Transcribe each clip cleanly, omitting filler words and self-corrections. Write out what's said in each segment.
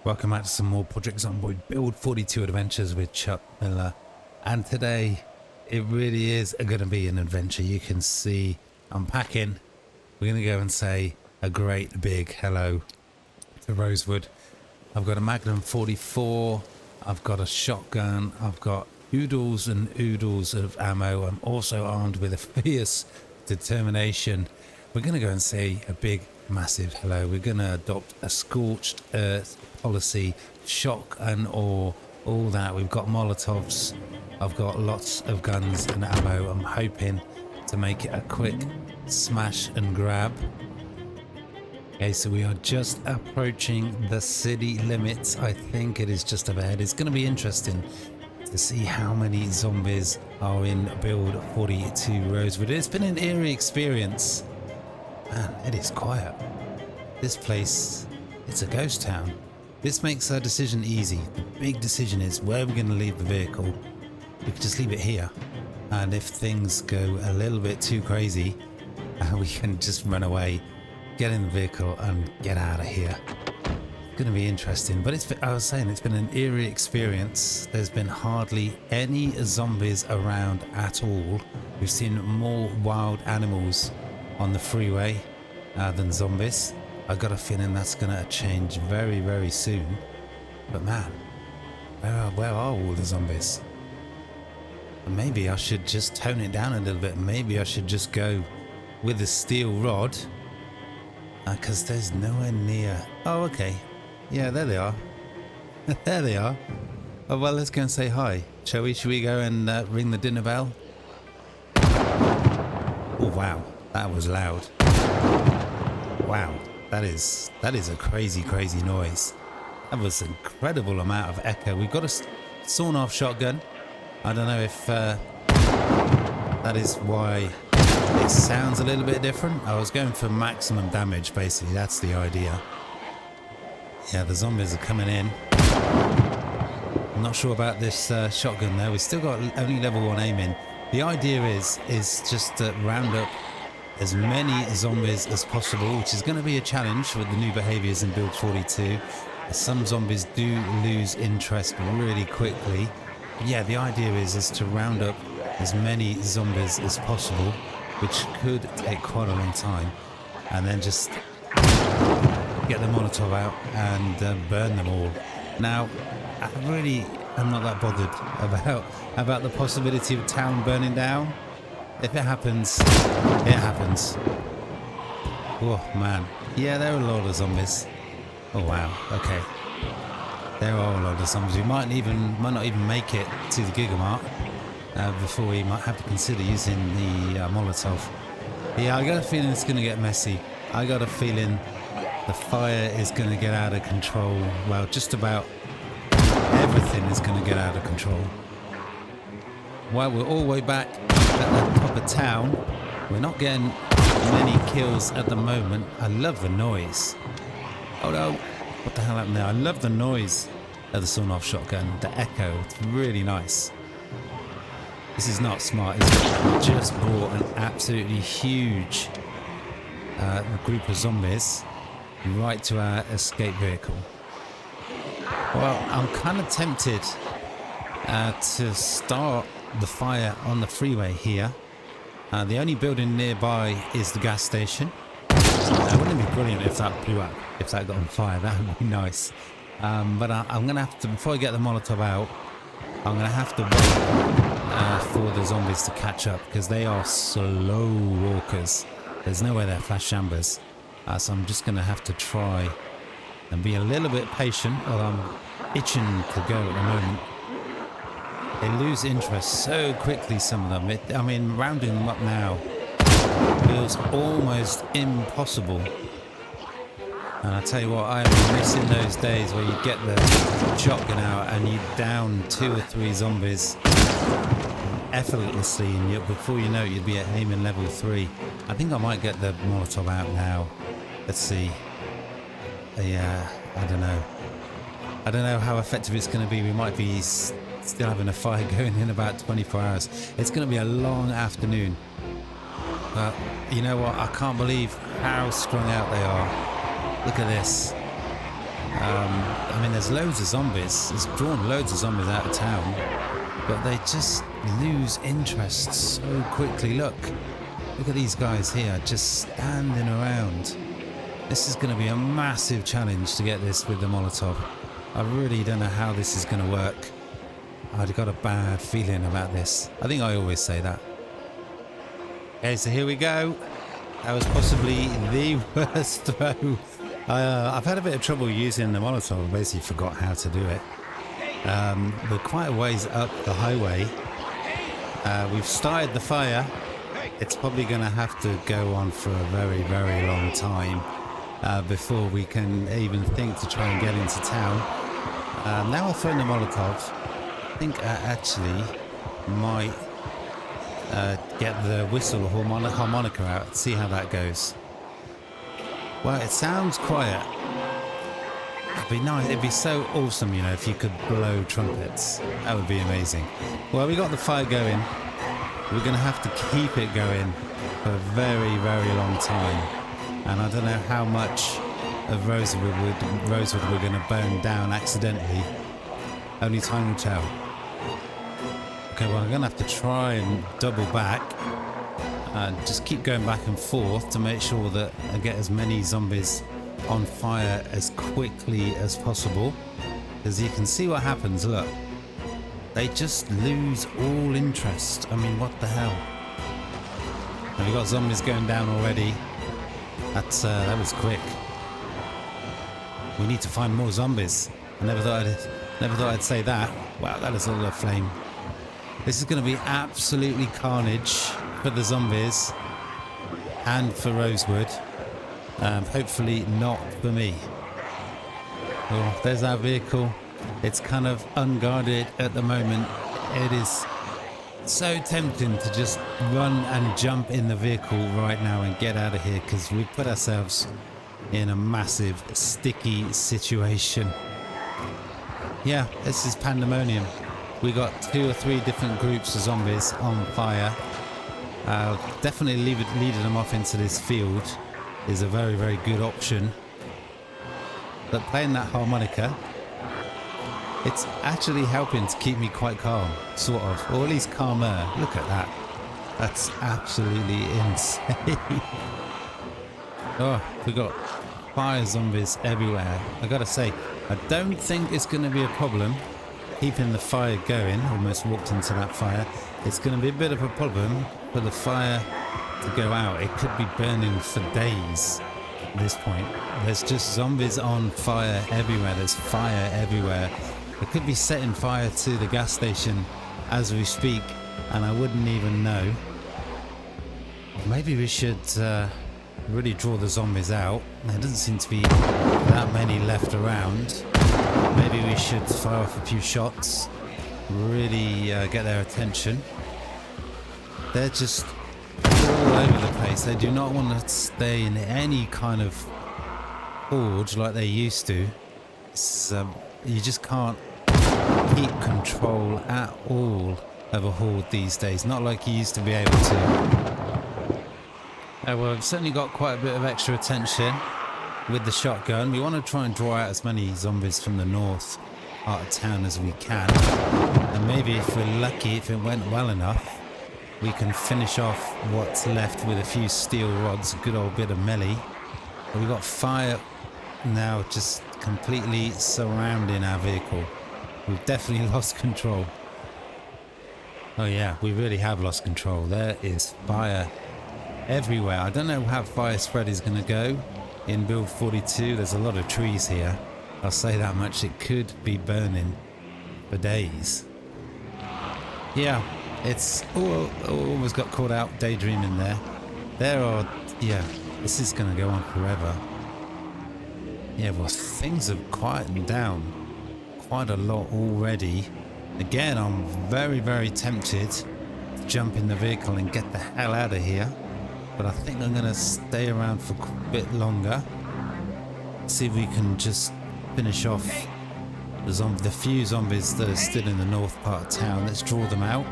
Welcome back to some more Project Zomboid Build 42 Adventures with Chuck Miller. And today, it really is going to be an adventure. You can see I'm packing. We're going to go and say a great big hello to Rosewood. I've got a Magnum 44. I've got a shotgun. I've got oodles and oodles of ammo. I'm also armed with a fierce determination. We're going to go and say a big, massive hello. We're going to adopt a scorched earth policy, shock and awe, all that. We've got Molotovs. I've got lots of guns and ammo. I'm hoping to make it a quick smash and grab. Okay, so we are just approaching the city limits. I think it is just ahead. It's going to be interesting to see how many zombies are in build 42 Rosewood. It's been an eerie experience. Man, it is quiet. This place, it's a ghost town. This makes our decision easy. The big decision is where we're going to leave the vehicle. We could just leave it here. And if things go a little bit too crazy, we can just run away, get in the vehicle and get out of here. It's going to be interesting. But I was saying, it's been an eerie experience. There's been hardly any zombies around at all. We've seen more wild animals on the freeway than zombies. I got a feeling that's going to change very, very soon. But man, where are all the zombies? Maybe I should just tone it down a little bit. Maybe I should just go with the steel rod. Because there's nowhere near... Oh, okay. Yeah, there they are. There they are. Oh, well, let's go and say hi. Shall we? Should we go and ring the dinner bell? Oh, wow. That was loud. Wow. That is a crazy, crazy noise. That was an incredible amount of echo. We've got a sawn-off shotgun. I don't know if that is why it sounds a little bit different. I was going for maximum damage, basically. That's the idea. Yeah, the zombies are coming in. I'm not sure about this shotgun though. We've still got only level 1 aiming. The idea is just to round up as many zombies as possible, which is going to be a challenge with the new behaviors in build 42. Some zombies do lose interest really quickly. But yeah, the idea is to round up as many zombies as possible, which could take quite a long time, and then just get the Molotov out and burn them all. Now, I'm not that bothered about the possibility of town burning down. If it happens, it happens. Oh man, yeah, there are a lot of zombies. Oh wow, okay. There are a lot of zombies. We might not even make it to the GigaMart before we might have to consider using the Molotov. Yeah, I got a feeling it's going to get messy. I got a feeling the fire is going to get out of control. Well, just about everything is going to get out of control. While we're all the way back at the top of town, we're not getting many kills at the moment. I love the noise. Oh no, what the hell happened there? I love the noise of the sawn-off shotgun, the echo. It's really nice. This is not smart, is it? Just brought an absolutely huge group of zombies right to our escape vehicle. Well, I'm kind of tempted to start the fire on the freeway here. The only building nearby is the gas station. Wouldn't it be brilliant if that blew up, if that got on fire? That would be nice. But I'm going to have to, before I get the Molotov out, I'm going to have to wait for the zombies to catch up, because they are slow walkers. There's no way they're flash shambers. So I'm just going to have to try and be a little bit patient. Well, I'm itching to go at the moment. They lose interest so quickly, some of them. I mean, rounding them up now feels almost impossible. And I tell you what, I am missing those days where you get the shotgun out and you down 2 or 3 zombies effortlessly, and before you know it, you'd be at aiming level 3. I think I might get the Molotov out now. Let's see. Yeah, I don't know how effective it's going to be. We might be still having a fire going in about 24 hours. It's going to be a long afternoon. But you know what? I can't believe how strung out they are. Look at this. I mean, there's loads of zombies. It's drawn loads of zombies out of town. But they just lose interest so quickly. Look at these guys here just standing around. This is going to be a massive challenge to get this with the Molotov. I really don't know how this is going to work. I've got a bad feeling about this. I think I always say that. Okay, so here we go. That was possibly the worst throw. I've had a bit of trouble using the Molotov. I basically forgot how to do it. We're quite a ways up the highway. We've started the fire. It's probably going to have to go on for a very, very long time before we can even think to try and get into town. Now I've thrown the Molotov. I think I actually might get the whistle or harmonica out, see how that goes. Well, it sounds quiet. It'd be nice, it'd be so awesome, you know, if you could blow trumpets. That would be amazing. Well, we got the fire going. We're going to have to keep it going for a very, very long time. And I don't know how much of Rosewood we're going to burn down accidentally. Only time will tell. Okay, well, I'm going to have to try and double back and just keep going back and forth to make sure that I get as many zombies on fire as quickly as possible. Because you can see what happens, look. They just lose all interest. I mean, what the hell? And we've got zombies going down already. That was quick. We need to find more zombies. I never thought I'd say that. Wow, that is all a flame. This is going to be absolutely carnage for the zombies and for Rosewood. Hopefully not for me. Oh, there's our vehicle. It's kind of unguarded at the moment. It is so tempting to just run and jump in the vehicle right now and get out of here, because we've put ourselves in a massive sticky situation. Yeah, this is pandemonium. We got 2 or 3 different groups of zombies on fire. Definitely leading them off into this field is a very, very good option. But playing that harmonica, it's actually helping to keep me quite calm, sort of, or at least calmer. Look at that. That's absolutely insane. Oh, we got fire zombies everywhere. I gotta say, I don't think it's going to be a problem keeping the fire going. Almost walked into that fire. It's going to be a bit of a problem for the fire to go out. It could be burning for days at this point. There's just zombies on fire everywhere. There's fire everywhere. It could be setting fire to the gas station as we speak, and I wouldn't even know. Maybe we should really draw the zombies out. There doesn't seem to be that many left around. Maybe we should fire off a few shots, really get their attention. They're just all over the place. They do not want to stay in any kind of forge like they used to. You just can't keep control at all of a horde these days, not like you used to be able to. Well, I've certainly got quite a bit of extra attention with the shotgun. We want to try and draw out as many zombies from the north part of town as we can, and maybe if we're lucky, if it went well enough, we can finish off what's left with a few steel rods, a good old bit of melee. But we've got fire now just completely surrounding our vehicle. We've definitely lost control. Oh yeah, we really have lost control. There is fire everywhere. I don't know how fire spread is going to go in build 42. There's a lot of trees here. I'll say that much. It could be burning for days. Yeah, it's almost got caught out daydreaming there. Yeah, this is going to go on forever. Yeah, well, things have quietened down quite a lot already. Again, I'm very, very tempted to jump in the vehicle and get the hell out of here. But I think I'm going to stay around for a bit longer. See if we can just finish off the few zombies that are still in the north part of town. Let's draw them out,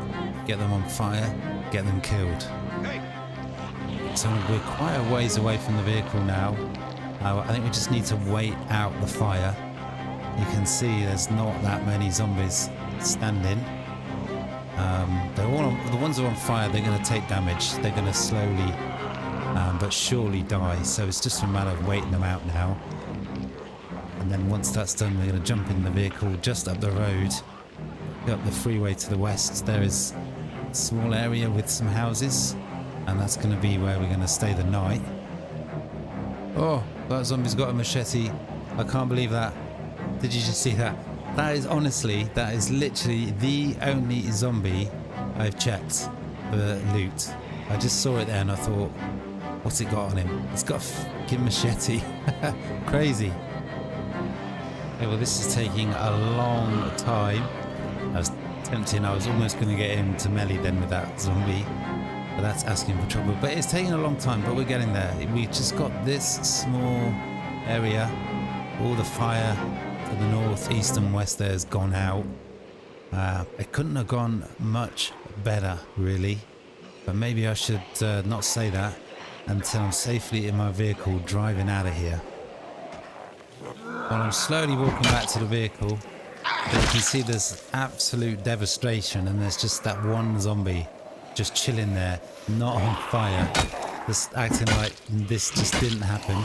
get them on fire, get them killed. So we're quite a ways away from the vehicle now. I think we just need to wait out the fire. You can see there's not that many zombies standing. They're all the ones who are on fire, they're going to take damage. They're going to slowly but surely die. So it's just a matter of waiting them out now. And then once that's done, we're going to jump in the vehicle just up the road, up the freeway to the west. There is a small area with some houses, and that's going to be where we're going to stay the night. Oh, that zombie's got a machete. I can't believe that. Did you just see that? That is literally the only zombie I've checked for loot. I just saw it there and I thought, what's it got on him? It's got a fucking machete. Crazy. Okay, well, this is taking a long time. I was almost going to get him to melee then with that zombie. But that's asking for trouble. But it's taking a long time, but we're getting there. We just got this small area. All the fire to the north, east and west there has gone out. It couldn't have gone much better, really. But maybe I should not say that until I'm safely in my vehicle driving out of here. While I'm slowly walking back to the vehicle, you can see there's absolute devastation, and there's just that one zombie just chilling there, not on fire, just acting like this just didn't happen.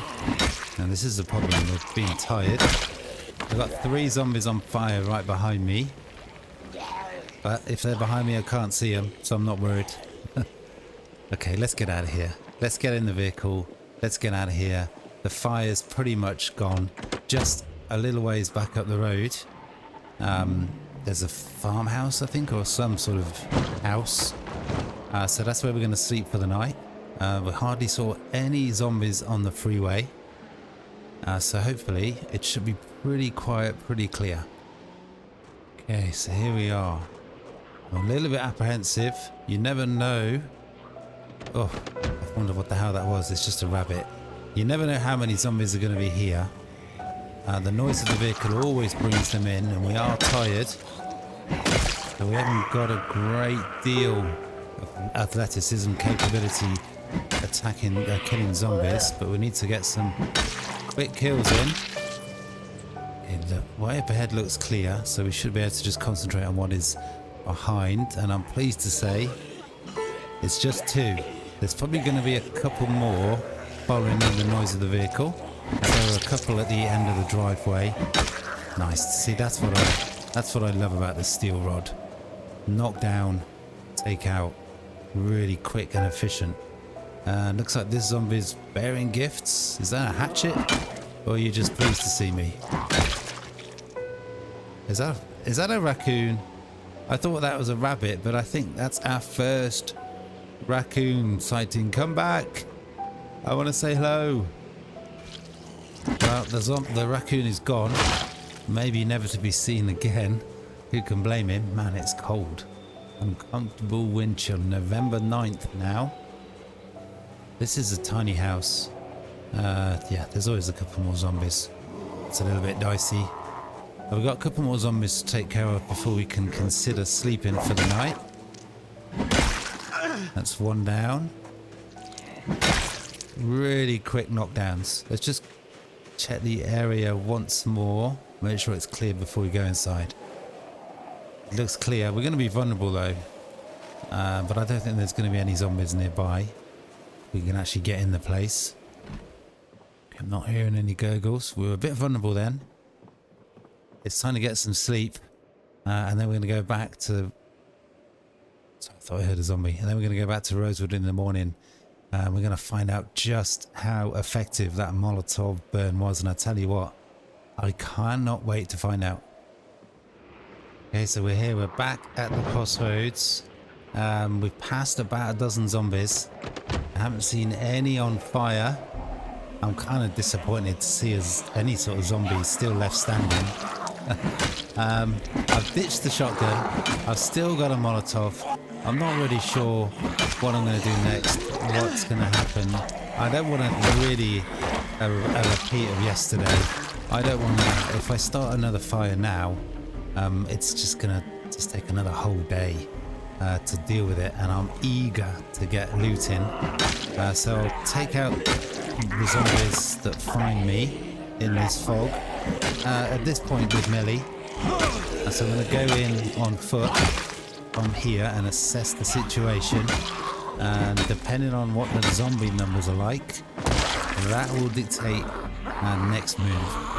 And this is the problem, they're being tired. I've got 3 zombies on fire right behind me, but if they're behind me I can't see them, so I'm not worried. Okay, let's get out of here. Let's get in the vehicle. Let's get out of here. The fire's pretty much gone. Just a little ways back up the road. There's a farmhouse, I think, or some sort of house. So that's where we're going to sleep for the night. We hardly saw any zombies on the freeway. So hopefully it should be pretty quiet, pretty clear. Okay, so here we are. I'm a little bit apprehensive. You never know. Oh, I wonder what the hell that was. It's just a rabbit. You never know how many zombies are going to be here. The noise of the vehicle always brings them in, and we are tired. So we haven't got a great deal of athleticism capability attacking, killing zombies, but we need to get some quick kills in. The way up ahead looks clear, so we should be able to just concentrate on what is behind, and I'm pleased to say it's just 2. There's probably going to be a couple more following in the noise of the vehicle. There are a couple at the end of the driveway. Nice. See, that's what I love about the steel rod. Knock down, take out, really quick and efficient. Looks like this zombie's bearing gifts. Is that a hatchet? Or are you just pleased to see me? Is that a raccoon? I thought that was a rabbit, but I think that's our first raccoon sighting. Come back! I want to say hello. Well, the raccoon is gone. Maybe never to be seen again. Who can blame him? Man, it's cold. Uncomfortable wind chill. November 9th now. This is a tiny house. Yeah, there's always a couple more zombies. It's a little bit dicey. We've got a couple more zombies to take care of before we can consider sleeping for the night. That's one down. Really quick knockdowns. Let's just check the area once more. Make sure it's clear before we go inside. It looks clear. We're going to be vulnerable though. But I don't think there's going to be any zombies nearby. We can actually get in the place. I'm not hearing any gurgles. We were a bit vulnerable then. It's time to get some sleep. And then we're going to go back to... Sorry, I thought I heard a zombie. And then we're going to go back to Rosewood in the morning. We're going to find out just how effective that Molotov burn was. And I tell you what, I cannot wait to find out. Okay, so we're here. We're back at the crossroads. We've passed about a dozen zombies. I haven't seen any on fire. I'm kind of disappointed to see any sort of zombies still left standing. I've ditched the shotgun. I've still got a Molotov. I'm not really sure what I'm going to do next, what's going to happen. I don't want to really a repeat of yesterday. I don't want to, if I start another fire now, it's just going to take another whole day to deal with it, and I'm eager to get loot in. So I'll take out the zombies that find me in this fog. At this point with melee, so I'm going to go in on foot from here and assess the situation, and depending on what the zombie numbers are like, that will dictate our next move.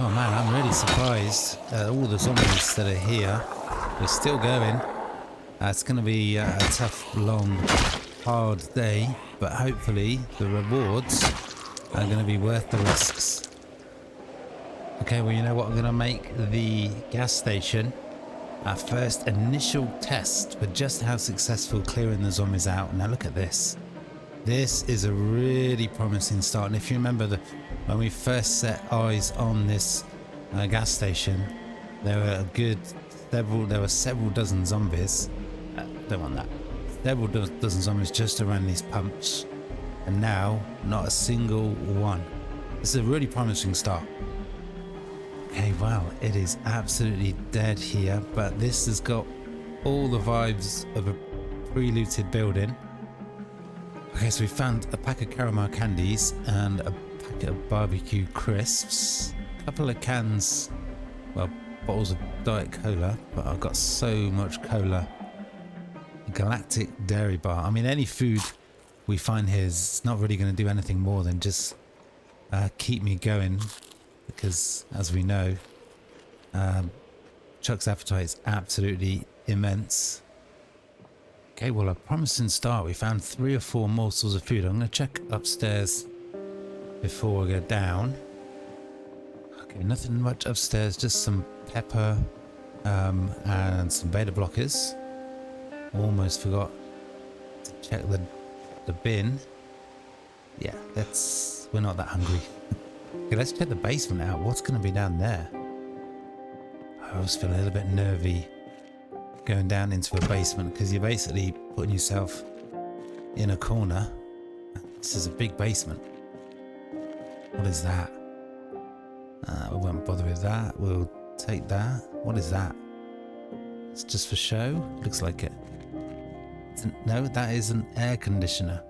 Oh man, I'm really surprised at all the zombies that are here. We're still going. It's going to be a tough, long, hard day, but hopefully the rewards are going to be worth the risks. Okay, well, you know what? I'm going to make the gas station our first initial test for just how successful clearing the zombies out. Now look at this. This is a really promising start. And if you remember when we first set eyes on this gas station, there were several dozen zombies. Don't want that. Several dozen zombies just around these pumps, and now not a single one. This is a really promising start. Okay, wow, it is absolutely dead here, but this has got all the vibes of a pre-looted building. Okay, so we found a pack of caramel candies and a packet of barbecue crisps, a couple of cans, well, bottles of Diet Cola, but I've got so much cola. A galactic dairy bar. I mean, any food we find here is not really going to do anything more than just keep me going, because as we know, Chuck's appetite is absolutely immense. Okay, well, a promising start. We found 3 or 4 morsels of food. I'm going to check upstairs before we go down. Okay, nothing much upstairs, just some pepper and some beta blockers. Almost forgot to check the bin. Yeah, we're not that hungry. Okay, let's check the basement out. What's going to be down there? I always feel a little bit nervy going down into a basement, because you're basically putting yourself in a corner. This is a big basement. What is that? We won't bother with that. We'll take that. What is that? It's just for show? Looks like it. No, that is an air conditioner.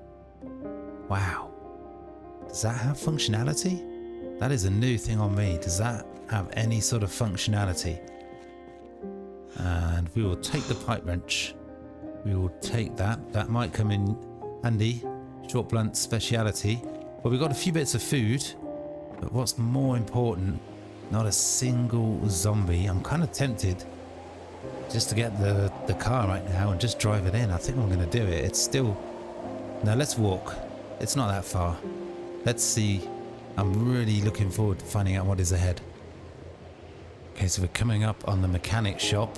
Wow. Does that have functionality? That is a new thing on me. Does that have any sort of functionality? And we will take the pipe wrench. We will take that. That might come in handy. Short blunt speciality. Well, we've got a few bits of food, but what's more important, not a single zombie. I'm kind of tempted just to get the car right now and just drive it in. I think I'm going to do it. It's still... No, let's walk. It's not that far. Let's see. I'm really looking forward to finding out what is ahead. Okay, so we're coming up on the mechanic shop.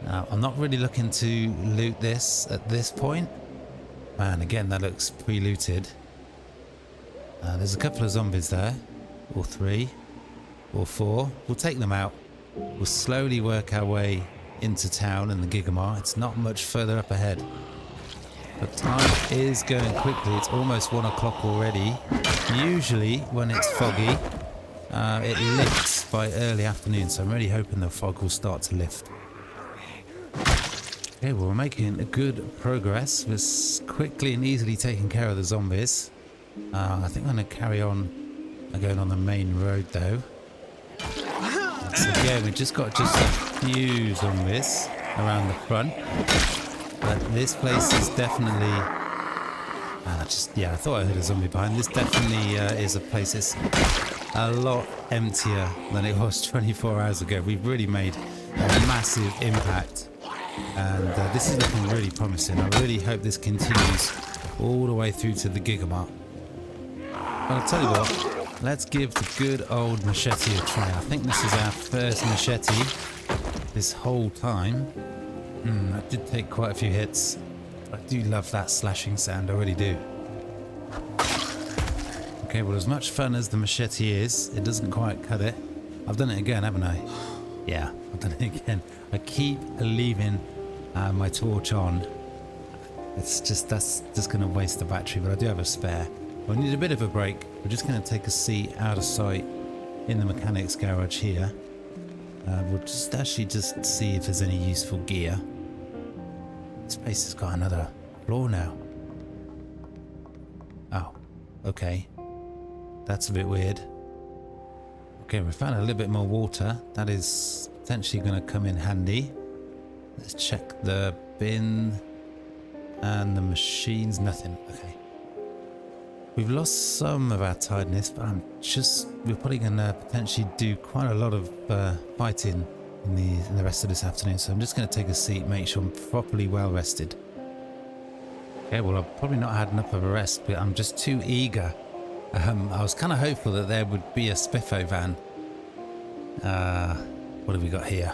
Now, I'm not really looking to loot this at this point. Man, again, that looks pre-looted. There's a couple of zombies there. Or 3. Or 4. We'll take them out. We'll slowly work our way into town and the GigaMart. It's not much further up ahead. But time is going quickly. It's almost 1 o'clock already. Usually, when it's foggy, it lifts by early afternoon. So I'm really hoping the fog will start to lift. Okay, well, we're making good progress. We're quickly and easily taking care of the zombies. I think I'm going to carry on going on the main road, though. So again, we've just got a few zombies around the front. But this place is definitely... I thought I heard a zombie behind. This definitely is a place that's a lot emptier than it was 24 hours ago. We've really made a massive impact. And this is looking really promising. I really hope this continues all the way through to the GigaMart. But I'll tell you what, let's give the good old machete a try. I think this is our first machete this whole time. I did take quite a few hits. I do love that slashing sound, I really do. Okay, well, as much fun as the machete is, it doesn't quite cut it. I've done it again, haven't I? Yeah, I've done it again. I keep leaving my torch on. It's just, that's just going to waste the battery, but I do have a spare. We need a bit of a break. We're just going to take a seat out of sight in the mechanic's garage here. We'll just actually just see if there's any useful gear. This place has got another floor now. Oh, okay. That's a bit weird. Okay, we found a little bit more water. That is potentially going to come in handy. Let's check the bin and the machines. Nothing. Okay. We've lost some of our tiredness, but we're probably going to potentially do quite a lot of fighting in the rest of this afternoon. So I'm just going to take a seat, make sure I'm properly well rested. Okay, well, I've probably not had enough of a rest, but I'm just too eager. I was kind of hopeful that there would be a Spiffo van. What have we got here?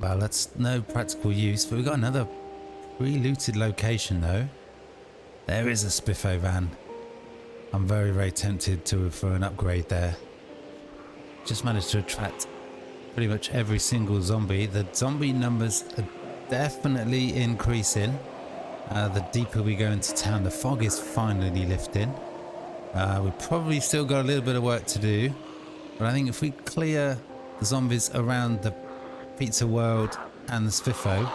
Well, that's no practical use, but we've got another pre-looted location though. There is a Spiffo van. I'm very, very tempted for an upgrade there. Just managed to attract pretty much every single zombie. The zombie numbers are definitely increasing. The deeper we go into town, the fog is finally lifting. We've probably still got a little bit of work to do, but I think if we clear the zombies around the Pizza World and the Spiffo,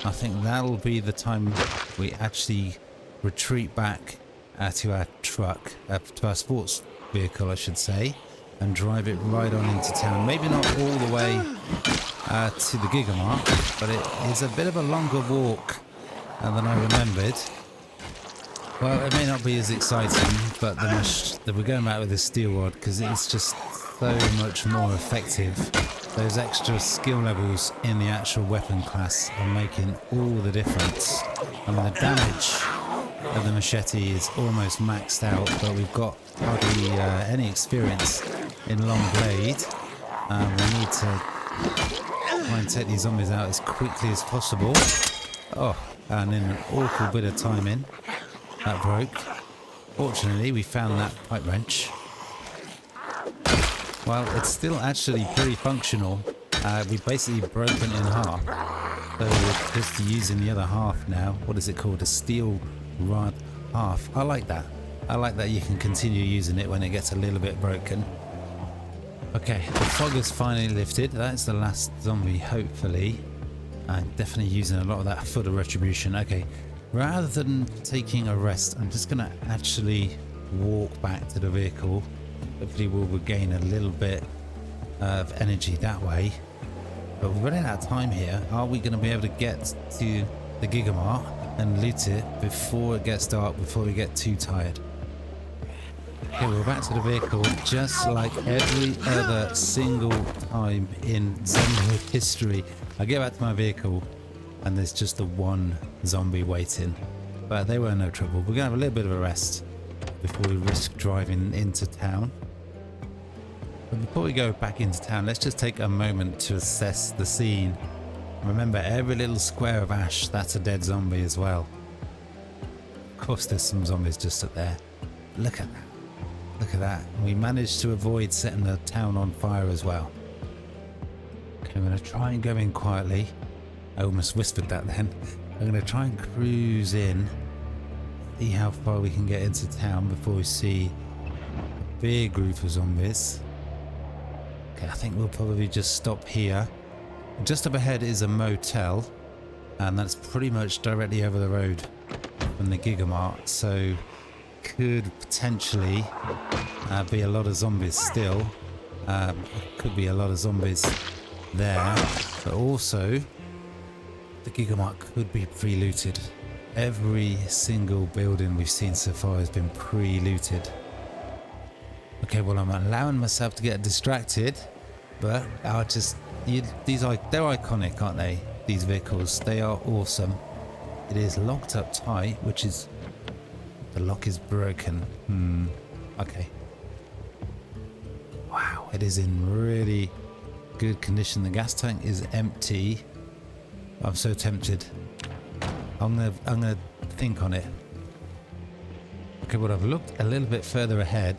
I think that'll be the time we actually retreat back to our truck, to our sports vehicle I should say, and drive it right on into town. Maybe not all the way to the GigaMart, but it is a bit of a longer walk than I remembered. Well, it may not be as exciting, but we're going back with the steel rod because it's just so much more effective. Those extra skill levels in the actual weapon class are making all the difference. I mean, the damage of the machete is almost maxed out, but we've got hardly any experience in long blade. We need to try and take these zombies out as quickly as possible. Oh, and in an awful bit of timing, that broke. Fortunately, we found that pipe wrench. Well, it's still actually pretty functional. We've basically broken it in half. So we're just using the other half now. What is it called? A steel rod half. I like that. I like that you can continue using it when it gets a little bit broken. Okay, the fog has finally lifted. That's the last zombie, hopefully. I'm definitely using a lot of that foot of retribution. Okay, rather than taking a rest, I'm just going to actually walk back to the vehicle. Hopefully we'll regain a little bit of energy that way. But we're running out of time here. Are we going to be able to get to the GigaMart and loot it before it gets dark, before we get too tired? Okay, we're back to the vehicle, just like every other single time in Zomboid history. I get back to my vehicle and there's just the one zombie waiting. But they were no trouble. We're going to have a little bit of a rest before we risk driving into town. But before we go back into town, let's just take a moment to assess the scene. Remember, every little square of ash, that's a dead zombie as well. Of course, there's some zombies just up there. Look at that. Look at that. We managed to avoid setting the town on fire as well. Okay, I'm going to try and go in quietly. I almost whispered that then. I'm going to try and cruise in. See how far we can get into town before we see a big group of zombies. Okay, I think we'll probably just stop here. Just up ahead is a motel, and that's pretty much directly over the road from the GigaMart, so could potentially be a lot of zombies still. Could be a lot of zombies there, but also the GigaMart could be pre-looted. Every single building we've seen so far has been pre-looted. Okay, well, I'm allowing myself to get distracted, but I'll just... they're iconic, aren't they? These vehicles, they are awesome. It is locked up tight, which is... the lock is broken. Okay. Wow, it is in really good condition. The gas tank is empty. I'm so tempted. I'm gonna think on it. Okay, well, I've looked a little bit further ahead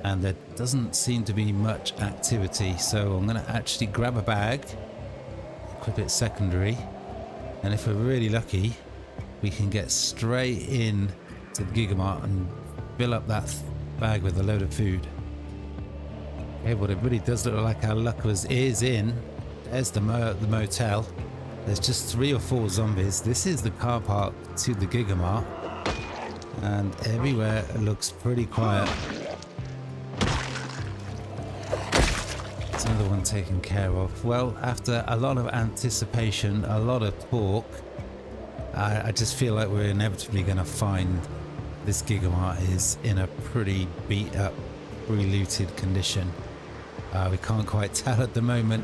and there doesn't seem to be much activity, so I'm gonna actually grab a bag, equip it secondary, and if we're really lucky we can get straight in to the GigaMart and fill up that bag with a load of food. Okay, well, it really does look like our luck is in. There's the motel. There's just 3 or 4 zombies. This is the car park to the GigaMart. And everywhere it looks pretty quiet. It's another one taken care of. Well, after a lot of anticipation, a lot of talk, I just feel like we're inevitably going to find this GigaMart is in a pretty beat up, pre-looted condition. We can't quite tell at the moment.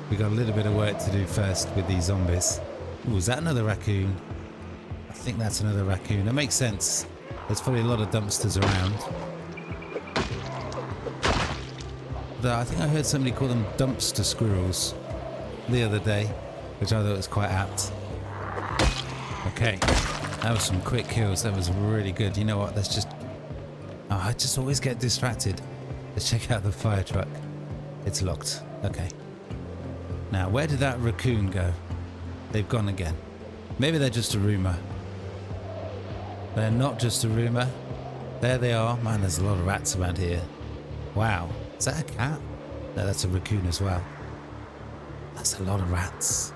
We got a little bit of work to do first with these zombies. Ooh, is that another raccoon? I think that's another raccoon. It makes sense. There's probably a lot of dumpsters around. But I think I heard somebody call them dumpster squirrels the other day, which I thought was quite apt. Okay, that was some quick kills. That was really good. You know what? Let's just... Oh, I just always get distracted. Let's check out the fire truck. It's locked. Okay. Now, where did that raccoon go? They've gone again. Maybe they're just a rumour. They're not just a rumour. There they are. Man, there's a lot of rats around here. Wow. Is that a cat? No, that's a raccoon as well. That's a lot of rats.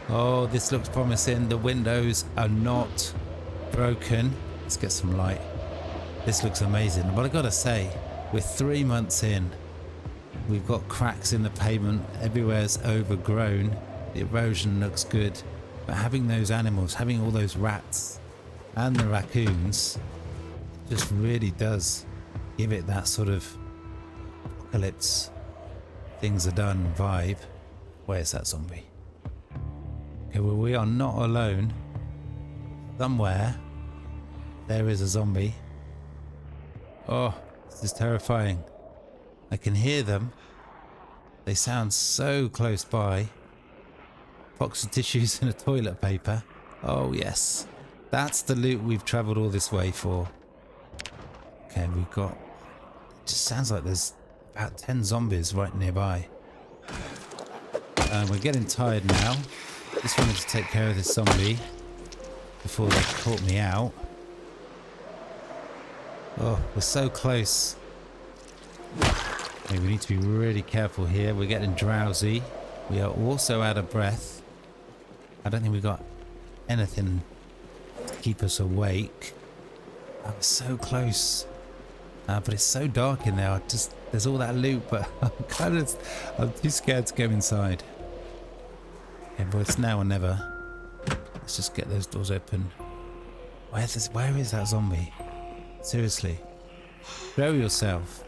Oh, this looks promising. The windows are not broken. Let's get some light. This looks amazing. But I gotta say, we're 3 months in. We've got cracks in the pavement. Everywhere's overgrown. The erosion looks good. But having those animals, having all those rats and the raccoons, just really does give it that sort of apocalypse, things are done vibe. Where's that zombie? Okay, well, we are not alone. Somewhere there is a zombie. Oh, this is terrifying. I can hear them. They sound so close by. Box of tissues and a toilet paper. Oh yes, that's the loot we've travelled all this way for. Okay, we've got... It just sounds like there's about 10 zombies right nearby. We're getting tired now. Just wanted to take care of this zombie before they caught me out. Oh, we're so close. Okay, we need to be really careful here. We're getting drowsy. We are also out of breath. I don't think we've got anything to keep us awake. I was so close. But it's so dark in there. There's all that loot, but I'm too scared to go inside. Okay, but it's now or never. Let's just get those doors open. Where is that zombie? Seriously. Show yourself.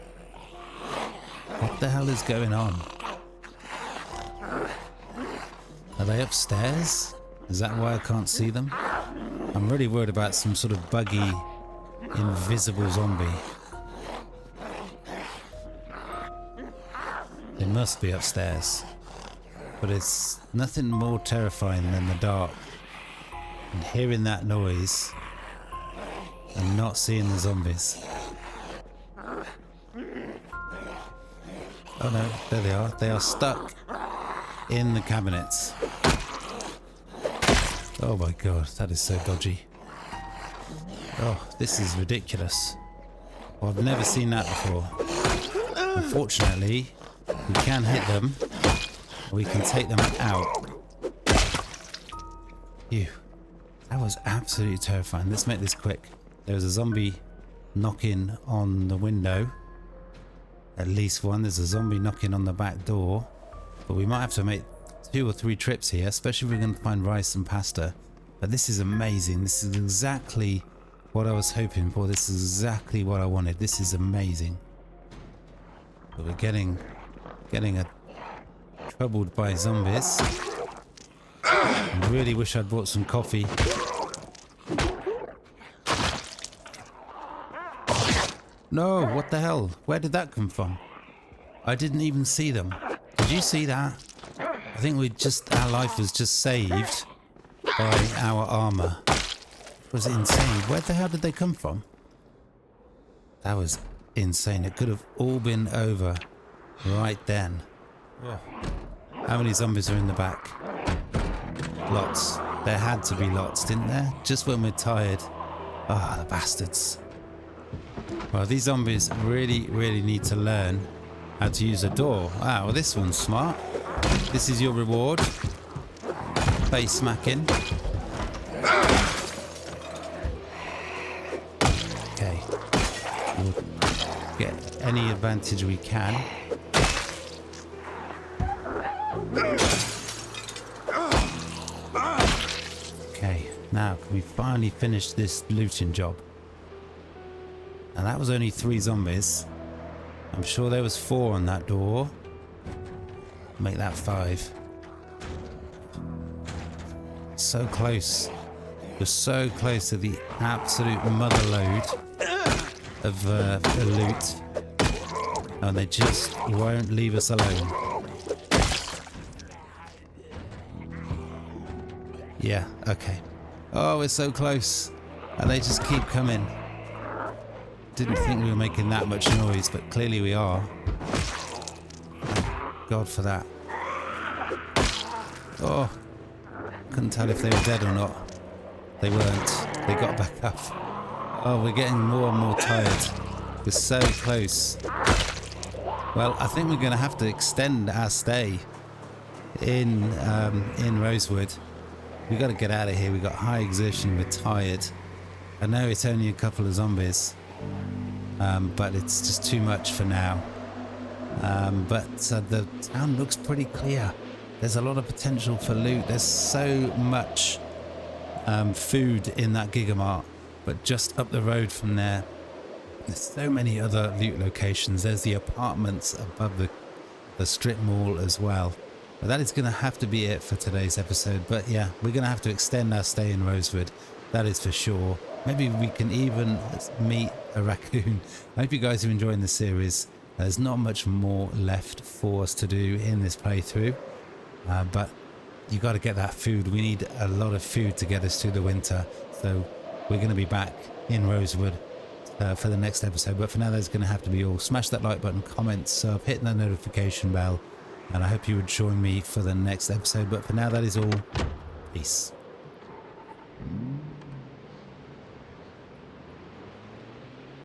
What the hell is going on? Are they upstairs? Is that why I can't see them? I'm really worried about some sort of buggy, invisible zombie. They must be upstairs. But it's nothing more terrifying than the dark. And hearing that noise and not seeing the zombies. Oh no, there they are. They are stuck in the cabinets. Oh my god, that is so dodgy. Oh, this is ridiculous. Well, I've never seen that before. Unfortunately, we can hit them. We can take them out. Phew. That was absolutely terrifying. Let's make this quick. There was a zombie knocking on the window. At least one. There's a zombie knocking on the back door. But we might have to make 2 or 3 trips here, especially if we're going to find rice and pasta. But this is amazing. This is exactly what I was hoping for. This is exactly what I wanted. This is amazing. But we're getting troubled by zombies. I really wish I'd brought some coffee. No, what the hell? Where did that come from? I didn't even see them. Did you see that? I think our life was just saved by our armor. It was insane. Where the hell did they come from? That was insane. It could have all been over right then. Oh. How many zombies are in the back? Lots. There had to be lots, didn't there? Just when we're tired Ah, the bastards. Well, these zombies really need to learn how to use a door. Ah, well, this one's smart. This is your reward. Face smacking. Okay. We'll get any advantage we can. Okay, now can we finally finish this looting job? And that was only 3 zombies. I'm sure there was 4 on that door. Make that 5. So close. We're so close to the absolute mother load of loot. And they just won't leave us alone. Yeah, okay. Oh, we're so close. And they just keep coming. Didn't think we were making that much noise, but clearly we are. God for that. Oh, couldn't tell if they were dead or not. They weren't. They got back up. Oh, we're getting more and more tired. We're so close. Well, I think we're going to have to extend our stay in Rosewood. We got to get out of here. We got high exertion. We're tired. I know it's only a couple of zombies. But it's just too much for now. But the town looks pretty clear. There's a lot of potential for loot. There's so much food in that GigaMart, but just up the road from there, there's so many other loot locations. There's the apartments above the strip mall as well. But that is going to have to be it for today's episode. But yeah, we're going to have to extend our stay in Rosewood. That is for sure. Maybe we can even meet a raccoon. I hope you guys are enjoying the series. There's not much more left for us to do in this playthrough. But you got to get that food. We need a lot of food to get us through the winter. So we're going to be back in Rosewood for the next episode. But for now, that's going to have to be all. Smash that like button, comment, sub, hit the notification bell. And I hope you would join me for the next episode. But for now, that is all. Peace.